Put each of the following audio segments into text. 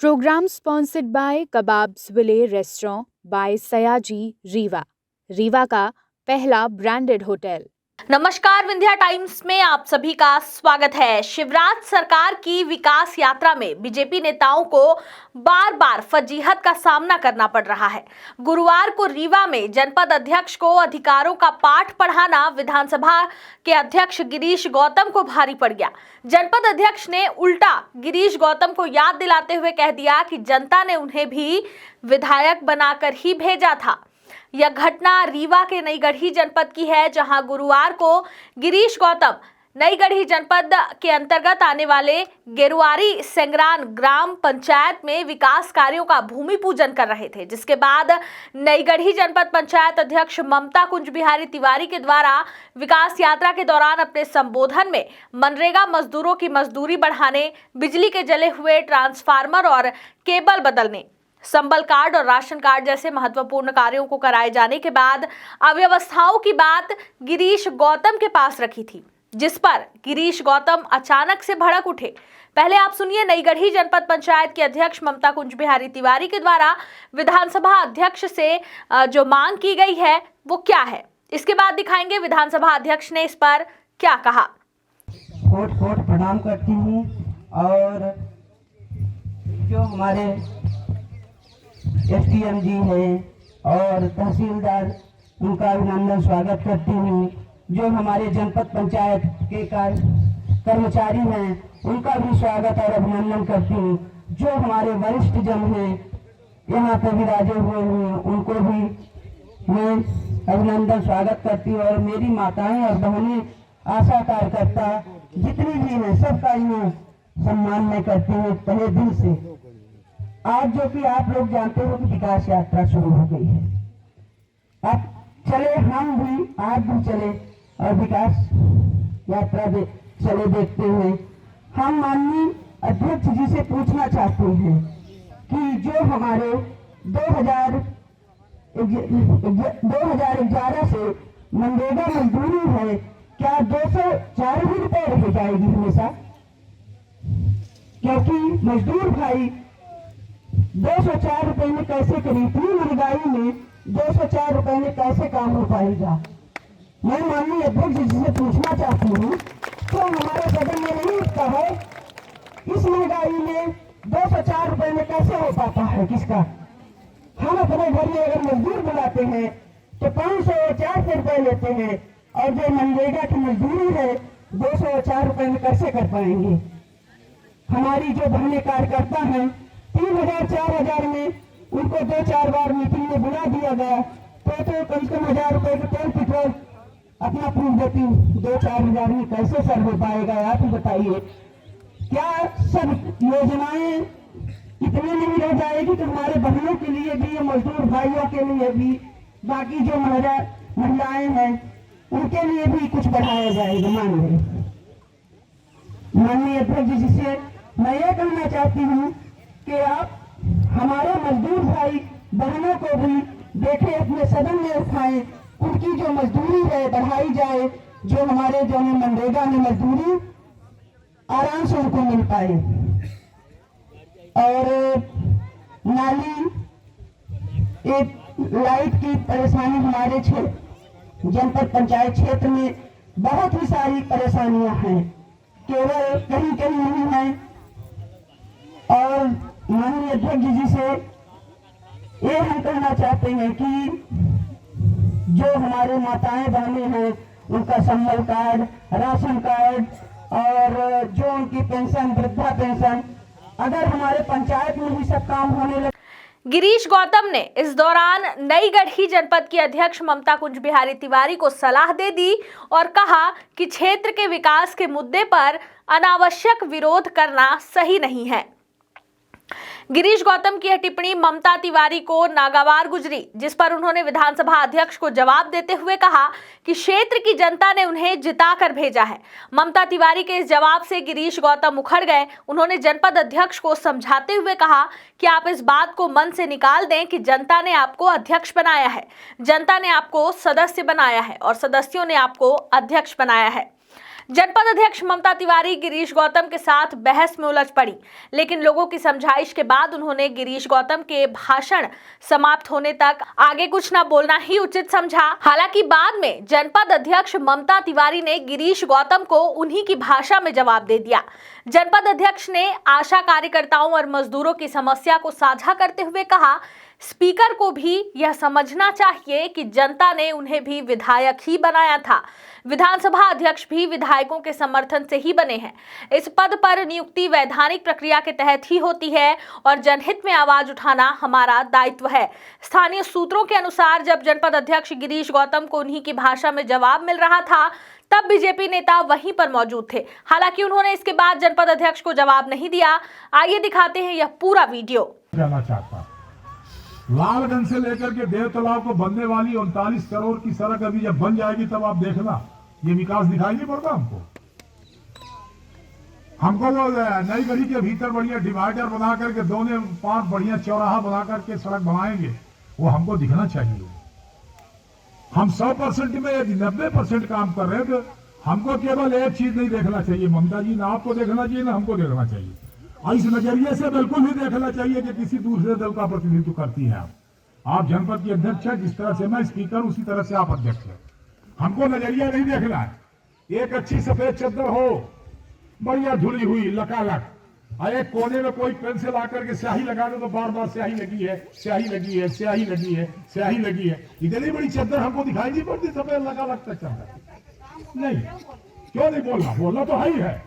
Program sponsored by Kebabs Ville Restaurant by Sayaji Rewa, Rewa का पहला branded hotel. नमस्कार, Vindhya times में आप सभी का स्वागत है। शिवराज सरकार की विकास यात्रा में बीजेपी नेताओं को बार बार फजीहत का सामना करना पड़ रहा है। गुरुवार को रीवा में जनपद अध्यक्ष को अधिकारों का पाठ पढ़ाना विधानसभा के अध्यक्ष गिरीश गौतम को भारी पड़ गया। जनपद अध्यक्ष ने उल्टा गिरीश गौतम को याद दिलाते हुए कह दिया कि जनता ने उन्हें भी विधायक बनाकर ही भेजा था। यह घटना रीवा के नईगढ़ी जनपद की है, जहां गुरुवार को गिरीश गौतम नईगढ़ी जनपद के अंतर्गत आने वाले गेरुआरी सेंगरान ग्राम पंचायत में विकास कार्यों का भूमि पूजन कर रहे थे, जिसके बाद नईगढ़ी जनपद पंचायत अध्यक्ष ममता कुंज बिहारी तिवारी के द्वारा विकास यात्रा के दौरान अपने संबोधन में मनरेगा मजदूरों की मजदूरी बढ़ाने, बिजली के जले हुए ट्रांसफार्मर और केबल बदलने, संबल कार्ड और राशन कार्ड जैसे महत्वपूर्ण कार्यों को कराए जाने के बाद अव्यवस्थाओं की बात गिरीश गौतम के पास रखी थी, जिस पर गिरीश गौतम अचानक से भड़क उठे। पहले आप सुनिए नईगढ़ी जनपद पंचायत के अध्यक्ष ममता कुंज बिहारी तिवारी के द्वारा विधानसभा अध्यक्ष से जो मांग की गई है वो क्या है। इसके बाद दिखाएंगे विधानसभा अध्यक्ष ने इस पर क्या कहा। कोट कोट प्रणाम करती हूँ और जो हमारे एसडीएम जी हैं और तहसीलदार, उनका अभिनंदन स्वागत करती हूँ। जो हमारे जनपद पंचायत के कर्मचारी हैं, उनका भी स्वागत और अभिनंदन करती हूँ। जो हमारे वरिष्ठ जन हैं यहाँ पे विराजे हुए हैं, उनको भी मैं अभिनंदन स्वागत करती हूँ। और मेरी माताएं और बहनें, आशा कार्यकर्ता जितनी भी हैं, सबका यहाँ सम्मान मैं करती हूँ तहे दिल से। आज जो कि आप लोग जानते हो कि विकास यात्रा शुरू हो गई है, अब चले हम भी, आप भी चले और विकास यात्रा चले देखते हुए। हम माननीय अध्यक्ष जी से पूछना चाहते हैं कि जो हमारे 2011 से मनरेगा मजदूरी है, क्या 204 ही रुपए रह जाएगी हमेशा? क्योंकि मजदूर भाई 204 रुपए में कैसे करें? इतनी महंगाई में 204 रुपए में कैसे काम हो पाएगा? मैं माननीय अध्यक्ष जी से पूछना चाहती हूँ, तो हमारे सदन में नहीं उठता है? इस महंगाई में 204 रुपए में कैसे हो पाता है किसका? हम अपने घर में अगर मजदूर बुलाते हैं तो 500-400 रुपए लेते हैं, और जो मनरेगा की मजदूरी है 204 रुपए में कैसे कर पाएंगे? हमारी जो बहनें कार्यकर्ता हैं, 3000-4000 में उनको 2-4 बार मीटिंग में बुला दिया गया, तो कम से कम 1000 रुपए का तेल पेट्रोल अपना प्रूफ देती, 2-4 हजार में कैसे सर हो पाएगा? आप ही बताइए। क्या सब योजनाएं इतने नहीं रह जाएगी कि हमारे बहनों के लिए भी, मजदूर भाइयों के लिए भी, बाकी जो महिलाएं हैं उनके लिए भी कुछ बढ़ाया जाएगा? माननीय अध्यक्ष जी से मैं ये कहना चाहती हूँ कि आप हमारे मजदूर भाई बहनों को भी देखें, अपने सदन में उठाएं, उनकी जो मजदूरी है बढ़ाई जाए, जो हमारे जो मनरेगा में मजदूरी आराम से उनको मिल पाए। और नाली, एक लाइट की परेशानी हमारे जनपद पंचायत क्षेत्र में बहुत ही सारी परेशानियां हैं, केवल कहीं कहीं नहीं है। और माननीय अध्यक्ष जी से ये हम कहना चाहते हैं कि जो हमारे माताएं बहनें हैं, उनका संबल कार्ड, राशन कार्ड और जो उनकी पेंशन, वृद्धा पेंशन, अगर हमारे पंचायत में भी सब काम होने लगे। गिरीश गौतम ने इस दौरान नईगढ़ी जनपद की अध्यक्ष ममता कुंज बिहारी तिवारी को सलाह दे दी और कहा कि क्षेत्र के विकास के मुद्दे पर अनावश्यक विरोध करना सही नहीं है। गिरीश गौतम की यह टिप्पणी ममता तिवारी को नागवार गुजरी, जिस पर उन्होंने विधानसभा अध्यक्ष को जवाब देते हुए कहा कि क्षेत्र की जनता ने उन्हें जिताकर भेजा है। ममता तिवारी के इस जवाब से गिरीश गौतम उखड़ गए। उन्होंने जनपद अध्यक्ष को समझाते हुए कहा कि आप इस बात को मन से निकाल दें कि जनता ने आपको अध्यक्ष बनाया है, जनता ने आपको सदस्य बनाया है और सदस्यों ने आपको अध्यक्ष बनाया है। जनपद अध्यक्ष ममता तिवारी गिरीश गौतम के साथ बहस में उलझ पड़ी, लेकिन लोगों की समझाइश के बाद उन्होंने गिरीश गौतम के भाषण समाप्त होने तक आगे कुछ न बोलना ही उचित समझा। हालांकि बाद में जनपद अध्यक्ष ममता तिवारी ने गिरीश गौतम को उन्हीं की भाषा में जवाब दे दिया। जनपद अध्यक्ष ने आशा कार्यकर्ताओं और मजदूरों की समस्या को साझा करते हुए कहा, स्पीकर को भी यह समझना चाहिए कि जनता ने उन्हें भी विधायक ही बनाया था। विधानसभा अध्यक्ष भी विधायकों के समर्थन से ही बने हैं। इस पद पर नियुक्ति वैधानिक प्रक्रिया के तहत ही होती है और जनहित में आवाज उठाना हमारा दायित्व है। स्थानीय सूत्रों के अनुसार जब जनपद अध्यक्ष गिरीश गौतम को उन्हीं की भाषा में जवाब मिल रहा था, तब बीजेपी नेता वहीं पर मौजूद थे। हालांकि उन्होंने इसके बाद जनपद अध्यक्ष को जवाब नहीं दिया। आइए दिखाते हैं यह पूरा वीडियो। कहना चाहता लालगंज से लेकर के देव तालाब को बनने वाली 39 करोड़ की सड़क अभी जब बन जाएगी तब आप देखना ये विकास दिखाई नहीं पड़ता हमको वो नई गली के भीतर बढ़िया डिवाइडर बना करके दोनों पांच बढ़िया चौराहा बना करके सड़क बनाएंगे, वो हमको दिखना चाहिए। हम 100% में 90% काम कर रहे हैं, तो हमको केवल एक चीज नहीं देखना चाहिए ममता जी, ना आपको देखना चाहिए ना हमको देखना चाहिए। और इस नजरिए से बिल्कुल भी देखना चाहिए कि किसी दूसरे दल का प्रतिनिधित्व करती है आप जनपद की अध्यक्ष है, जिस तरह से मैं स्पीकर उसी तरह से आप अध्यक्ष है। हमको नजरिया नहीं देखना है। एक अच्छी सफेद चादर हो बढ़िया धुली हुई लकालक, और एक कोने में कोई पेंसिल आकर के स्याही लगा दो तो बार बार स्याही लगी है, स्याही लगी है, स्याही लगी है, स्याही लगी है। इतनी बड़ी चादर हमको दिखाई नहीं पड़ती सफेद लकालक तक चादर नहीं। क्यों नहीं बोलना, बोलना तो है ही है।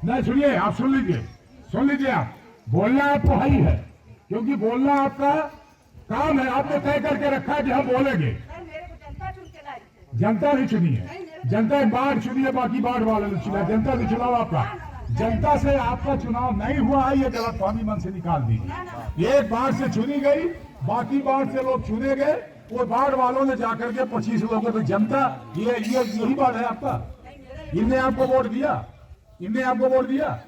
नहीं सुनिए, आप सुन लीजिए आप, बोलना आपको है ही है, क्योंकि बोलना आपका काम है। आपने तय करके रखा है कि हम बोलेंगे। जनता नहीं चुनी है, जनता एक बार चुनी है, बाकी बाढ़ वाले ने चुना। जनता से चुनाव आपका, जनता से आपका चुनाव नहीं हुआ है, ये गलतफहमी मन से निकाल दीजिए। एक बार से चुनी गई, बाकी बाढ़ से लोग चुने गए, वो बाढ़ वालों ने जाकर के 25 लोगों को जनता यही बात है आपका। इनने आपको वोट दिया,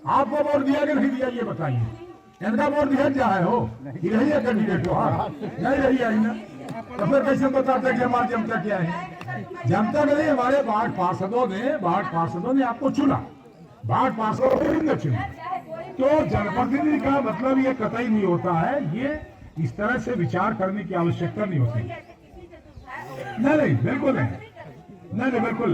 आपको वोट दिया कि नहीं दिया ये बताइए। इनका वोट दिया क्या है हो, रही है कैंडिडेट हो? हाँ नहीं रही है ना, तो फिर कैसे बताते कि हमारी जनता क्या है? जनता ने नहीं, हमारे वार्ड पार्षदों ने आपको चुना, वार्ड पार्षदों ने चुना। तो जनप्रतिनिधि का मतलब ये कतई नहीं होता है, ये इस तरह से विचार करने की आवश्यकता नहीं होती। नहीं बिल्कुल नहीं, बिल्कुल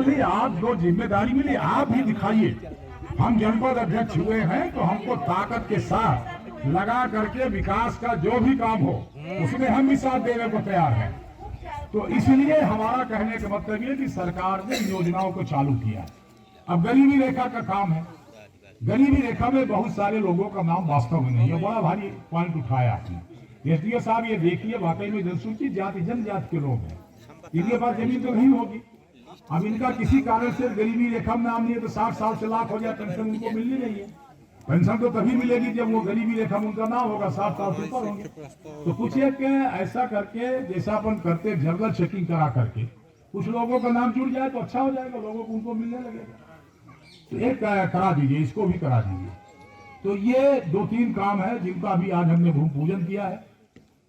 नहीं। आप जो जिम्मेदारी मिली आप ही दिखाइए। हम जनपद अध्यक्ष हुए हैं तो हमको ताकत के साथ लगा करके विकास का जो भी काम हो उसमें हम भी साथ देने को तैयार हैं। तो इसलिए हमारा कहने का मतलब ये कि सरकार ने योजनाओं को चालू किया है। अब गरीबी रेखा का काम है, गरीबी रेखा में बहुत सारे लोगों का नाम वास्तव में नहीं है। बड़ा भारी पॉइंट उठाया आपने। एसडीओ साहब ये देखिए, वाकई में जनसूची जनजाति के लोग हैं, इनके पास जमीन तो नहीं होगी। अब इनका किसी कारण से गरीबी रेखा में नाम नहीं है तो 60 साल से लाख हो जाए, पेंशन उनको मिलनी नहीं है। पेंशन तो तभी मिलेगी जब वो गरीबी रेखा में उनका नाम होगा, 60 साल से ऊपर होंगे। तो कुछ एक ऐसा करके जैसा अपन करते जनरल चेकिंग करा करके कुछ लोगों का नाम जुड़ जाए तो अच्छा हो जाएगा, लोगों को उनको मिलने लगेगा। तो एक करा दीजिए, इसको भी करा दीजिए। तो ये 2-3 काम है जिनका अभी आज हमने भूमि पूजन किया है,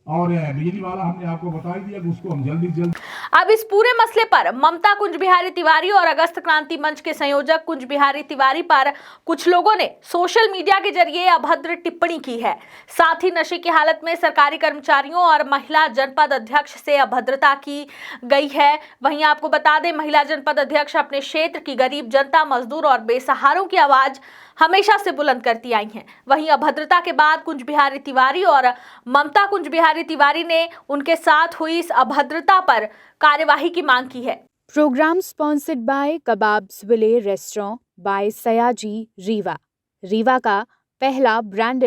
और बिजली वाला हमने आपको बता दिया कि उसको हम जल्द अब इस पूरे मसले पर ममता कुंज बिहारी तिवारी और अगस्त क्रांति मंच के संयोजक कुंज बिहारी तिवारी पर कुछ लोगों ने सोशल मीडिया के जरिए अभद्र टिप्पणी की है। साथ ही नशे की हालत में सरकारी कर्मचारियों और महिला जनपद अध्यक्ष से अभद्रता की गई है। वहीं आपको बता दें, महिला जनपद अध्यक्ष अपने क्षेत्र की गरीब जनता, मजदूर और बेसहारों की आवाज हमेशा से बुलंद करती आई हैं। वहीं अभद्रता के बाद कुंज बिहारी तिवारी और ममता कुंज बिहारी तिवारी ने उनके साथ हुई इस अभद्रता पर कार्यवाही की मांग की है। Programme sponsored by kebabs ville restaurant by Sayaji Rewa का पहला ब्रांडेड